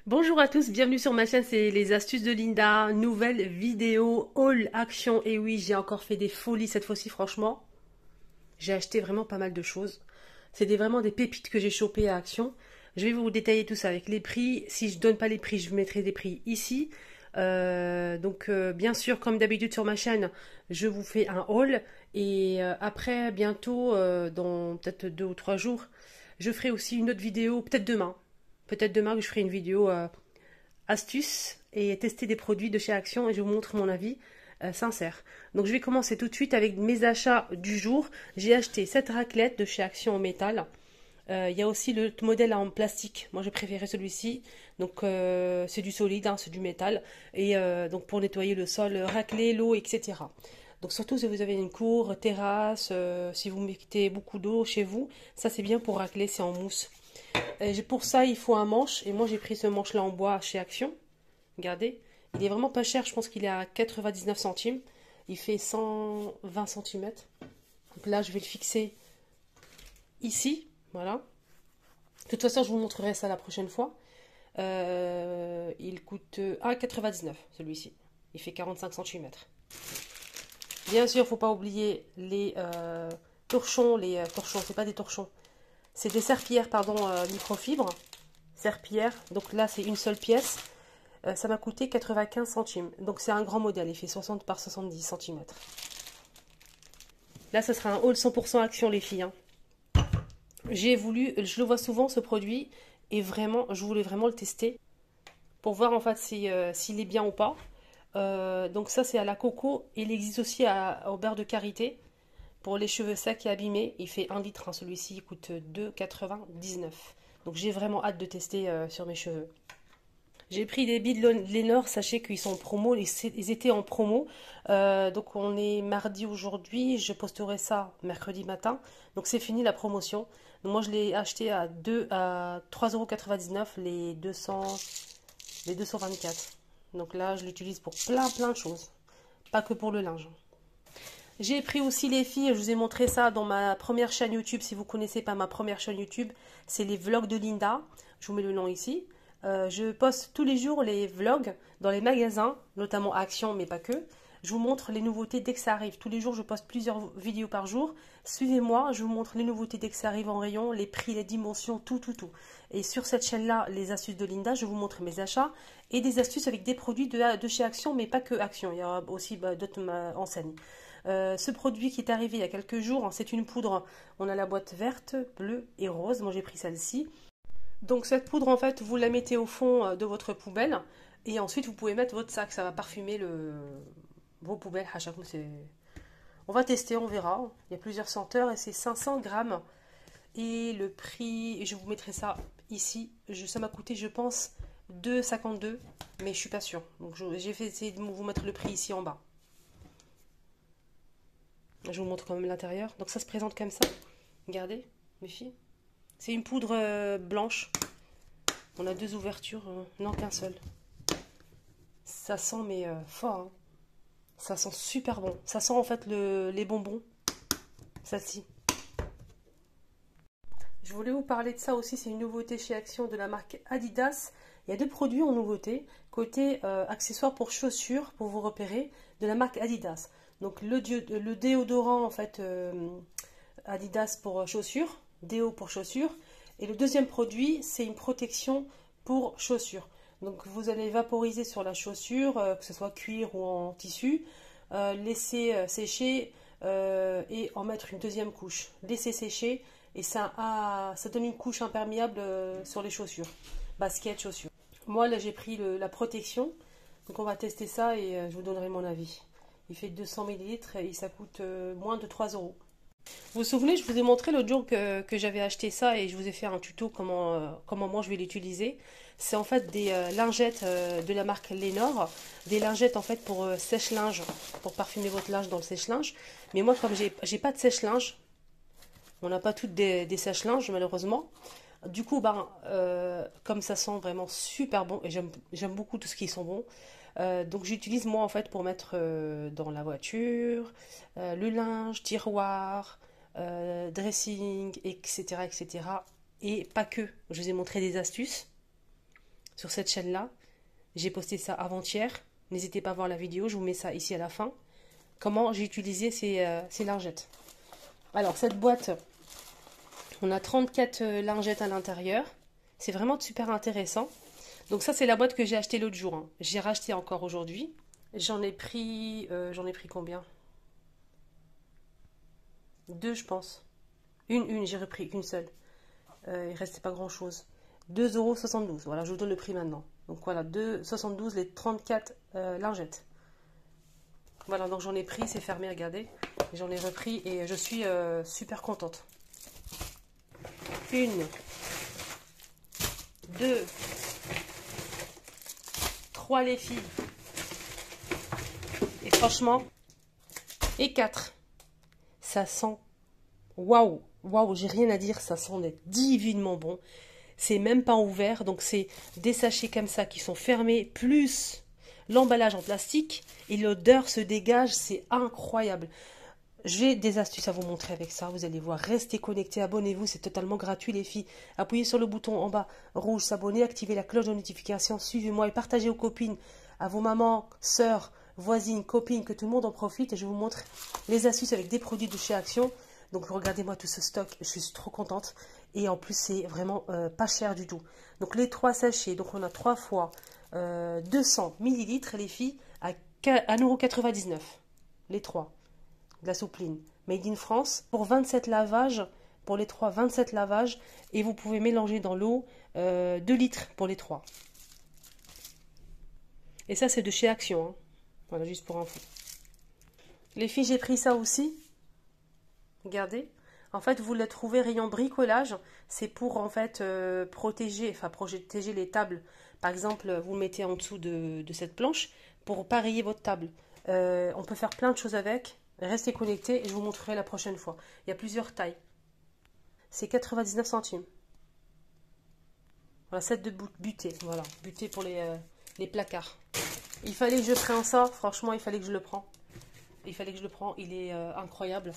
Bonjour à tous, bienvenue sur ma chaîne, c'est les astuces de Linda, nouvelle vidéo, haul action, et oui j'ai encore fait des folies cette fois-ci franchement, j'ai acheté vraiment pas mal de choses, vraiment des pépites que j'ai chopées à Action, je vais vous détailler tout ça avec les prix, si je donne pas les prix je vous mettrai des prix ici, bien sûr comme d'habitude sur ma chaîne je vous fais un haul et après bientôt dans peut-être 2 ou 3 jours je ferai aussi une autre vidéo, peut-être demain que je ferai une vidéo astuces et tester des produits de chez Action et je vous montre mon avis sincère. Donc je vais commencer tout de suite avec mes achats du jour. J'ai acheté cette raclette de chez Action en métal. Il y a aussi le modèle en plastique. Moi, j'ai préféré celui-ci. Donc, c'est du solide, hein, c'est du métal. Et donc, pour nettoyer le sol, racler l'eau, etc. Donc, surtout si vous avez une cour, terrasse, si vous mettez beaucoup d'eau chez vous, ça c'est bien pour racler, c'est en mousse. Pour ça, il faut un manche. Et moi, j'ai pris ce manche-là en bois chez Action. Regardez. Il est vraiment pas cher. Je pense qu'il est à 99 centimes. Il fait 120 centimètres. Donc là, je vais le fixer ici. Voilà. De toute façon, je vous montrerai ça la prochaine fois. Il coûte 1,99 celui-ci. Il fait 45 centimètres. Bien sûr, il ne faut pas oublier les torchons. Les torchons, c'est pas des torchons. C'est des serpillères, pardon, microfibre. Serpillère. Donc là, c'est une seule pièce. Ça m'a coûté 95 centimes. Donc c'est un grand modèle. Il fait 60 par 70 centimètres. Là, ce sera un haul 100% Action, les filles. Hein. Je le vois souvent ce produit. Et vraiment, je voulais vraiment le tester. Pour voir en fait s'il est bien ou pas. Donc ça, c'est à la coco. Il existe aussi au beurre de karité. Pour les cheveux secs et abîmés, il fait 1 litre. Hein. Celui-ci, il coûte 2,99. Donc j'ai vraiment hâte de tester sur mes cheveux. J'ai pris des billes de Lénore, sachez qu'ils sont en promo, ils étaient en promo. Donc on est mardi aujourd'hui, je posterai ça mercredi matin. Donc c'est fini la promotion. Donc moi je l'ai acheté à 3,99 € les 224. Donc là je l'utilise pour plein de choses, pas que pour le linge. J'ai pris aussi les filles, je vous ai montré ça dans ma première chaîne YouTube. Si vous ne connaissez pas ma première chaîne YouTube, c'est les vlogs de Linda. Je vous mets le nom ici. Je poste tous les jours les vlogs dans les magasins, notamment Action, mais pas que. Je vous montre les nouveautés dès que ça arrive. Tous les jours, je poste plusieurs vidéos par jour. Suivez-moi, je vous montre les nouveautés dès que ça arrive en rayon, les prix, les dimensions, tout. Et sur cette chaîne-là, les astuces de Linda, je vous montre mes achats et des astuces avec des produits de chez Action, mais pas que Action. Il y aura aussi d'autres enseignes. Ce produit qui est arrivé il y a quelques jours, c'est une poudre. On a la boîte verte, bleue et rose. Moi, j'ai pris celle-ci. Donc cette poudre, en fait, vous la mettez au fond de votre poubelle et ensuite vous pouvez mettre votre sac. Ça va parfumer vos poubelles. À chaque fois, on va tester, on verra. Il y a plusieurs senteurs et c'est 500 grammes. Et le prix, je vous mettrai ça ici. Ça m'a coûté, je pense, 2,52, mais je suis pas sûre. Donc j'ai fait essayer de vous mettre le prix ici en bas. Je vous montre quand même l'intérieur. Donc ça se présente comme ça. Regardez, mes filles. C'est une poudre blanche. On a 2 ouvertures, non qu'un seul. Ça sent mais fort. Hein. Ça sent super bon. Ça sent en fait les bonbons. Celle-ci. Je voulais vous parler de ça aussi. C'est une nouveauté chez Action de la marque Adidas. Il y a 2 produits en nouveauté. Côté accessoires pour chaussures, pour vous repérer, de la marque Adidas. Donc le déodorant en fait Adidas pour chaussures. Déo pour chaussures. Et le deuxième produit, c'est une protection pour chaussures. Donc vous allez vaporiser sur la chaussure, que ce soit cuir ou en tissu, laisser sécher et en mettre une deuxième couche. Laisser sécher et ça donne une couche imperméable sur les chaussures. Basket, chaussures. Moi là j'ai pris la protection, donc on va tester ça et je vous donnerai mon avis. Il fait 200 ml et ça coûte moins de 3 euros. Vous vous souvenez, je vous ai montré l'autre jour que j'avais acheté ça et je vous ai fait un tuto comment moi je vais l'utiliser. C'est en fait des lingettes de la marque Lénore, des lingettes en fait pour sèche-linge, pour parfumer votre linge dans le sèche-linge. Mais moi comme j'ai pas de sèche-linge, on n'a pas toutes des sèche-linges malheureusement. Du coup, comme ça sent vraiment super bon et j'aime beaucoup tout ce qui sent bon. Donc j'utilise moi en fait pour mettre dans la voiture, le linge, tiroir, dressing, etc., etc. Et pas que. Je vous ai montré des astuces. sur cette chaîne-là. J'ai posté ça avant-hier. N'hésitez pas à voir la vidéo, je vous mets ça ici à la fin. Comment j'ai utilisé ces lingettes. Alors, cette boîte, on a 34 lingettes à l'intérieur. C'est vraiment super intéressant. Donc ça, c'est la boîte que j'ai achetée l'autre jour, hein. J'ai racheté encore aujourd'hui. J'en ai pris combien? Deux, je pense. J'ai repris qu'une seule. Il restait pas grand-chose. 2,72 €. Voilà, je vous donne le prix maintenant. Donc voilà, 2,72 € les 34 lingettes. Voilà, donc j'en ai pris, c'est fermé, regardez. J'en ai repris et je suis super contente. Une, deux, trois les filles. Et franchement, et quatre. Ça sent, waouh, waouh, j'ai rien à dire, ça sent divinement bon. C'est même pas ouvert, donc c'est des sachets comme ça qui sont fermés, plus l'emballage en plastique, et l'odeur se dégage, c'est incroyable. J'ai des astuces à vous montrer avec ça, vous allez voir, restez connectés, abonnez-vous, c'est totalement gratuit les filles. Appuyez sur le bouton en bas rouge, s'abonner, activez la cloche de notification, suivez-moi et partagez aux copines, à vos mamans, sœurs, voisines, copines, que tout le monde en profite. Et je vous montre les astuces avec des produits de chez Action. Donc regardez-moi tout ce stock, je suis trop contente. Et en plus, c'est vraiment pas cher du tout. Donc les 3 sachets, donc on a 3 fois 200 ml, les filles, à 1,99 €. Les 3. De la soupline. Made in France. Pour 27 lavages, pour les 3, 27 lavages. Et vous pouvez mélanger dans l'eau 2 litres pour les 3. Et ça, c'est de chez Action, hein. Voilà, juste pour info. Les filles, j'ai pris ça aussi. Regardez. En fait, vous le trouvez rayon bricolage. C'est pour, en fait, protéger les tables. Par exemple, vous le mettez en dessous de cette planche pour pareiller votre table. On peut faire plein de choses avec. Restez connectés et je vous montrerai la prochaine fois. Il y a plusieurs tailles. C'est 99 centimes. Voilà, set de butée. Voilà, butée pour les placards. Il fallait que je prenne ça. Franchement, il fallait que je le prenne. Il est incroyable.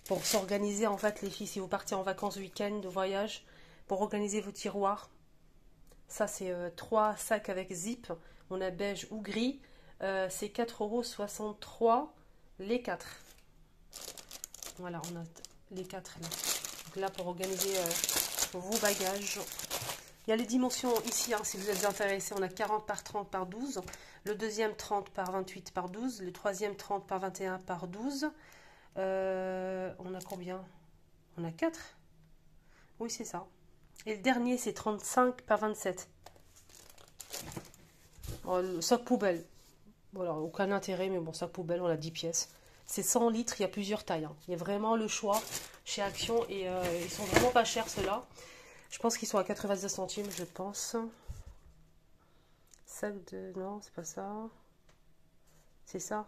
Pour s'organiser, en fait, les filles, si vous partez en vacances, week-end, de voyage, pour organiser vos tiroirs. Ça, c'est 3 sacs avec zip. On a beige ou gris. C'est 4,63 € les 4. Voilà, on a les 4 là. Donc là, pour organiser vos bagages. Il y a les dimensions ici, hein, si vous êtes intéressés. On a 40 par 30 par 12. Le deuxième 30 par 28 par 12. Le troisième 30 par 21 par 12. On a combien? On a 4. Oui, c'est ça. Et le dernier, c'est 35 par 27. Oh, le sac poubelle. Voilà, aucun intérêt, mais bon, sac poubelle, on a 10 pièces. C'est 100 litres, il y a plusieurs tailles, hein. Il y a vraiment le choix chez Action et ils sont vraiment pas chers, ceux-là. Je pense qu'ils sont à 99 centimes, je pense. Sac de... Non, c'est pas ça. C'est ça.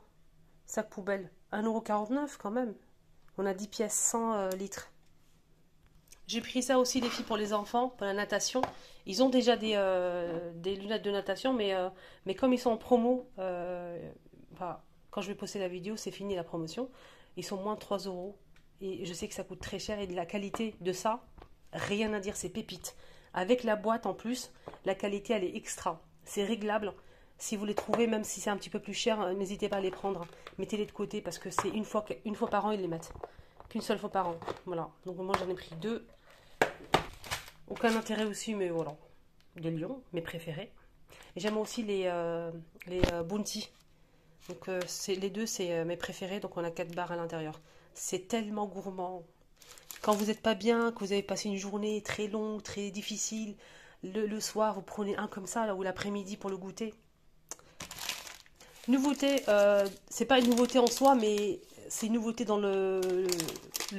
Sac poubelle. 1,49 € quand même. On a 10 pièces, 100 litres. J'ai pris ça aussi, les filles, pour les enfants, pour la natation. Ils ont déjà des lunettes de natation, mais comme ils sont en promo, enfin, quand je vais poster la vidéo, c'est fini la promotion. Ils sont moins de 3 €. Et je sais que ça coûte très cher. Et de la qualité de ça, rien à dire, c'est pépite. Avec la boîte en plus, la qualité, elle est extra. C'est réglable. Si vous les trouvez, même si c'est un petit peu plus cher, n'hésitez pas à les prendre. Mettez-les de côté parce que c'est une fois par an, ils les mettent. Qu'une seule fois par an. Voilà. Donc moi, j'en ai pris 2. Aucun intérêt aussi, mais voilà. Des lions, mes préférés. Et j'aime aussi les Bounty. Donc les deux, c'est mes préférés. Donc on a 4 barres à l'intérieur. C'est tellement gourmand. Quand vous n'êtes pas bien, que vous avez passé une journée très longue, très difficile, le soir, vous prenez un comme ça, là, ou l'après-midi pour le goûter. Nouveauté, c'est pas une nouveauté en soi, mais c'est une nouveauté dans le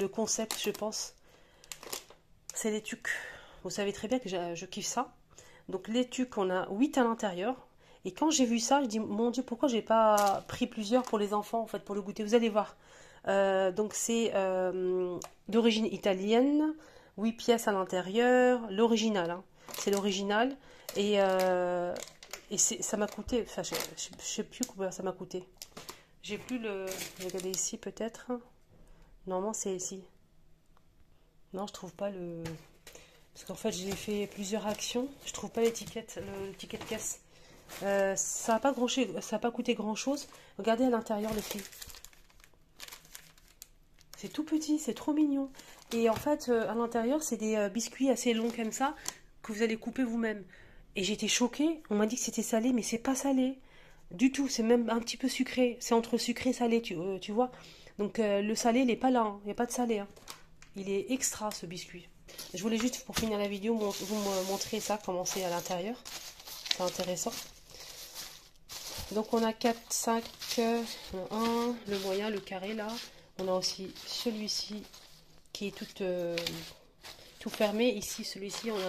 concept, je pense. C'est les tucs. Vous savez très bien que je kiffe ça. Donc les tucs, on a 8 à l'intérieur. Et quand j'ai vu ça, je dis, mon Dieu, pourquoi j'ai pas pris plusieurs pour les enfants, en fait, pour le goûter. Vous allez voir. Donc c'est d'origine italienne, 8 pièces à l'intérieur, l'original, hein. C'est l'original et ça m'a coûté, enfin je sais plus combien ça m'a coûté. J'ai plus le, regardez ici peut-être. Normalement c'est ici. Non, je trouve pas Parce qu'en fait, j'ai fait plusieurs actions. Je trouve pas l'étiquette, le ticket de caisse. Ça n'a pas ça a pas coûté grand chose. Regardez à l'intérieur, les filles. C'est tout petit, c'est trop mignon. Et en fait, à l'intérieur, c'est des biscuits assez longs comme ça que vous allez couper vous-même. Et j'étais choquée. On m'a dit que c'était salé, mais c'est pas salé du tout. C'est même un petit peu sucré. C'est entre sucré et salé, tu vois. Donc le salé, il n'est pas là. Hein. Il n'y a pas de salé. Hein. Il est extra ce biscuit. Je voulais juste pour finir la vidéo vous montrer ça, comment c'est à l'intérieur. C'est intéressant. Donc on a 4, 5, 1, le moyen, le carré là. On a aussi celui-ci qui est tout fermé. Ici, celui-ci, on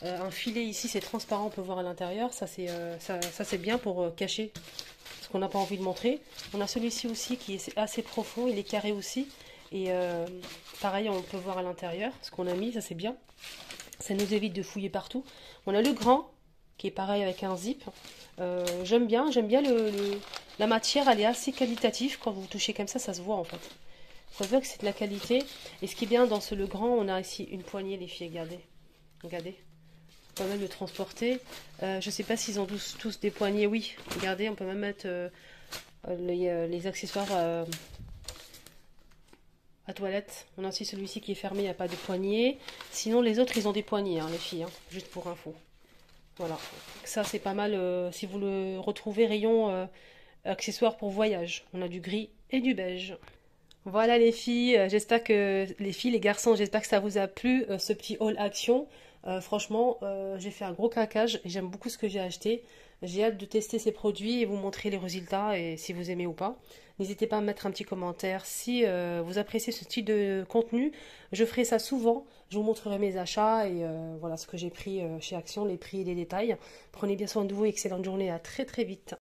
a un filet ici, c'est transparent, on peut voir à l'intérieur. Ça c'est bien pour cacher ce qu'on n'a pas envie de montrer. On a celui-ci aussi qui est assez profond, il est carré aussi. Et pareil, on peut voir à l'intérieur ce qu'on a mis, ça c'est bien. Ça nous évite de fouiller partout. On a le grand, qui est pareil avec un zip. J'aime bien la matière, elle est assez qualitative. Quand vous touchez comme ça se voit en fait. Ça se voit que c'est de la qualité. Et ce qui est bien dans le grand, on a ici une poignée, les filles, regardez. Regardez. On peut même le transporter. Je ne sais pas s'ils ont tous des poignées, oui. Regardez, on peut même mettre les accessoires à toilette. On a aussi celui-ci qui est fermé, il n'y a pas de poignée. Sinon, les autres, ils ont des poignées, hein, les filles, hein, juste pour info. Voilà. Ça, c'est pas mal si vous le retrouvez rayon accessoires pour voyage. On a du gris et du beige. Voilà les filles, j'espère que les garçons, j'espère que ça vous a plu ce petit haul action. Franchement, j'ai fait un gros craquage et j'aime beaucoup ce que j'ai acheté. J'ai hâte de tester ces produits et vous montrer les résultats et si vous aimez ou pas. N'hésitez pas à me mettre un petit commentaire si vous appréciez ce type de contenu. Je ferai ça souvent. Je vous montrerai mes achats et voilà ce que j'ai pris chez Action, les prix et les détails. Prenez bien soin de vous, excellente journée, à très très vite.